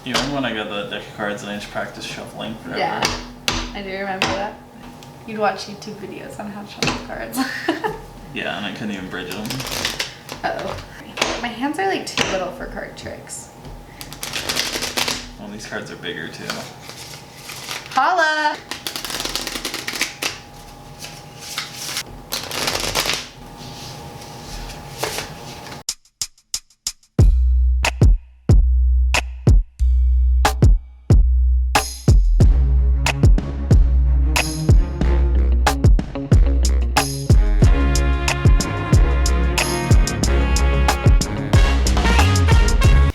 You remember when I got the deck of cards and I just practiced shuffling forever? Yeah, I do remember that. You'd watch YouTube videos on how to shuffle cards. Yeah, and I couldn't even bridge them. Uh-oh. My hands are like too little for card tricks. Well, these cards are bigger too. Holla!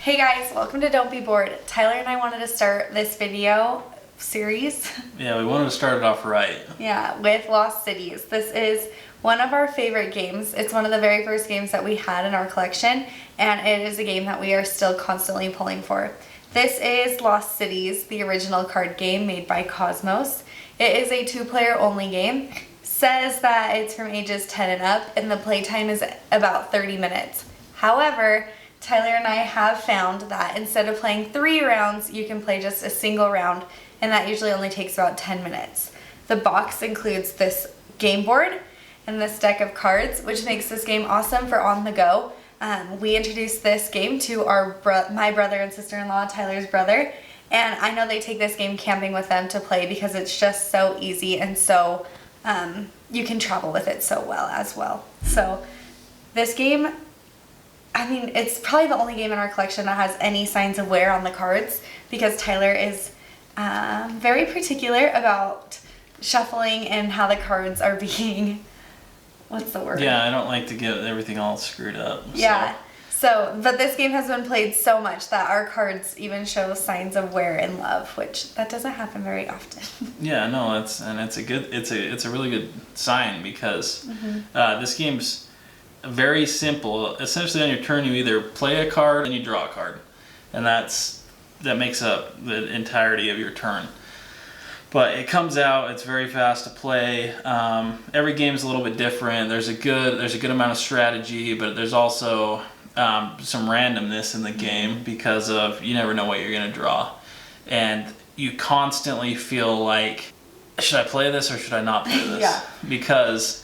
Hey guys, welcome to Don't Be Bored. Tyler and I wanted to start this video series. Yeah, we wanted to start it off right. Yeah, with Lost Cities. This is one of our favorite games. It's one of the very first games that we had in our collection, and it is a game that we are still constantly pulling for. This is Lost Cities, the original card game made by Cosmos. It is a 2-player only game. Says that it's from ages 10 and up, and the playtime is about 30 minutes. However, Tyler and I have found that instead of playing 3 rounds, you can play just a single round, and that usually only takes about 10 minutes. The box includes this game board and this deck of cards, which makes this game awesome for on the go. We introduced this game to my brother and sister-in-law, Tyler's brother, and I know they take this game camping with them to play because it's just so easy and so you can travel with it so well as well. So this game, I mean, it's probably the only game in our collection that has any signs of wear on the cards because Tyler is very particular about shuffling and how the cards are being, what's the word? Yeah, I don't like to get everything all screwed up. Yeah. So, but this game has been played so much that our cards even show signs of wear and love, which that doesn't happen very often. Yeah, no, it's a really good sign because this game's very simple. Essentially, on your turn, you either play a card and you draw a card, and that makes up the entirety of your turn. But it comes out. It's very fast to play. Every game's a little bit different. There's a good amount of strategy, but there's also some randomness in the game because of you never know what you're gonna draw, and you constantly feel like, should I play this or should I not play this? Yeah. Because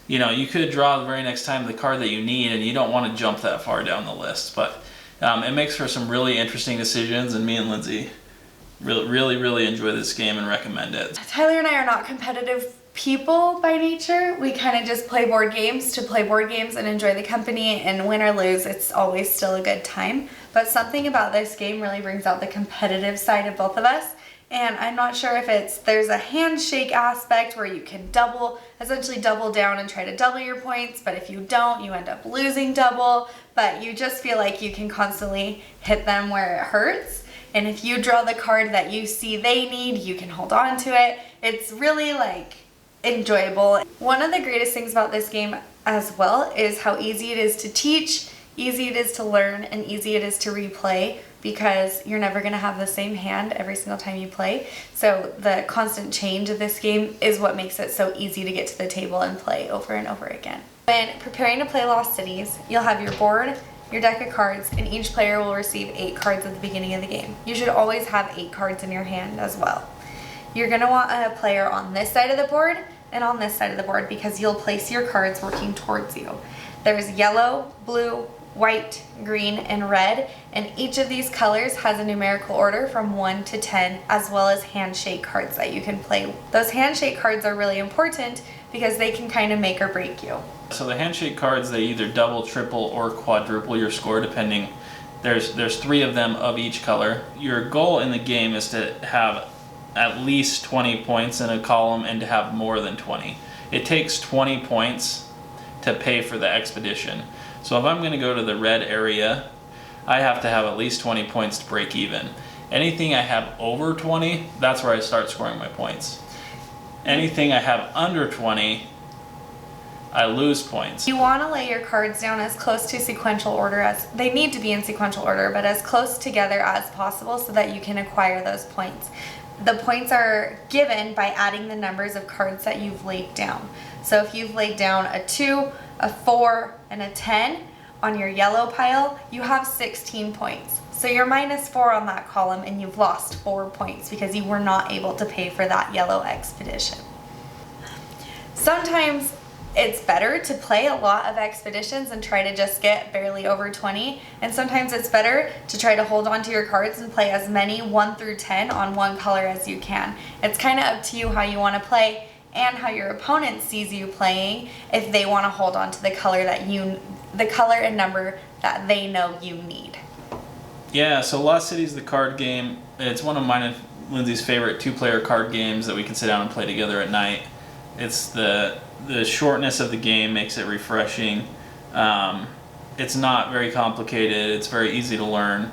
you know, you could draw the very next time the card that you need, and you don't want to jump that far down the list. But it makes for some really interesting decisions, and me and Lindsay really enjoy this game and recommend it. Tyler and I are not competitive people by nature. We kind of just play board games to play board games and enjoy the company, and win or lose, it's always still a good time. But something about this game really brings out the competitive side of both of us. And I'm not sure if there's a handshake aspect where you can essentially double down and try to double your points, but if you don't, you end up losing double, but you just feel like you can constantly hit them where it hurts. And if you draw the card that you see they need, you can hold on to it. It's really like enjoyable. One of the greatest things about this game as well is how easy it is to teach, easy it is to learn, and easy it is to replay, because you're never going to have the same hand every single time you play. So the constant change of this game is what makes it so easy to get to the table and play over and over again. When preparing to play Lost Cities, you'll have your board, your deck of cards, and each player will receive 8 cards at the beginning of the game. You should always have 8 cards in your hand as well. You're going to want a player on this side of the board and on this side of the board because you'll place your cards working towards you. There's yellow, blue, white, green, and red, and each of these colors has a numerical order from 1 to 10, as well as handshake cards that you can play. Those handshake cards are really important because they can kind of make or break you. So the handshake cards, they either double, triple, or quadruple your score depending. There's 3 of them of each color. Your goal in the game is to have at least 20 points in a column and to have more than 20. It takes 20 points to pay for the expedition. So if I'm going to go to the red area, I have to have at least 20 points to break even. Anything I have over 20, that's where I start scoring my points. Anything I have under 20, I lose points. You want to lay your cards down as close to sequential order as they need to be in sequential order, but as close together as possible so that you can acquire those points. The points are given by adding the numbers of cards that you've laid down. So if you've laid down a 2, a 4, and a 10, on your yellow pile, you have 16 points. So you're -4 on that column and you've lost 4 points because you were not able to pay for that yellow expedition. Sometimes it's better to play a lot of expeditions and try to just get barely over 20. And sometimes it's better to try to hold on to your cards and play as many 1 through 10 on one color as you can. It's kind of up to you how you want to play and how your opponent sees you playing, if they want to hold on to the color and number that they know you need. Yeah, so Lost City is the card game. It's one of mine and Lindsay's favorite 2-player card games that we can sit down and play together at night. It's the shortness of the game makes it refreshing. It's not very complicated. It's very easy to learn,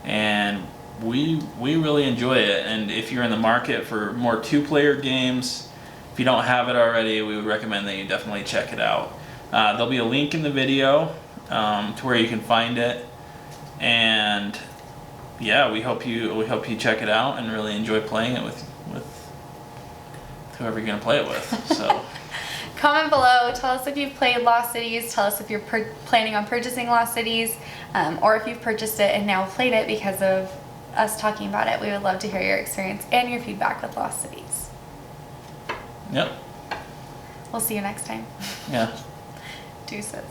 and we really enjoy it. And if you're in the market for more 2-player games, if you don't have it already, we would recommend that you definitely check it out. There'll be a link in the video to where you can find it, and yeah, we hope you check it out and really enjoy playing it with whoever you're going to play it with. So. Comment below, tell us if you've played Lost Cities, tell us if you're planning on purchasing Lost Cities, or if you've purchased it and now played it because of us talking about it. We would love to hear your experience and your feedback with Lost Cities. Yep. We'll see you next time. Yeah. Deuces.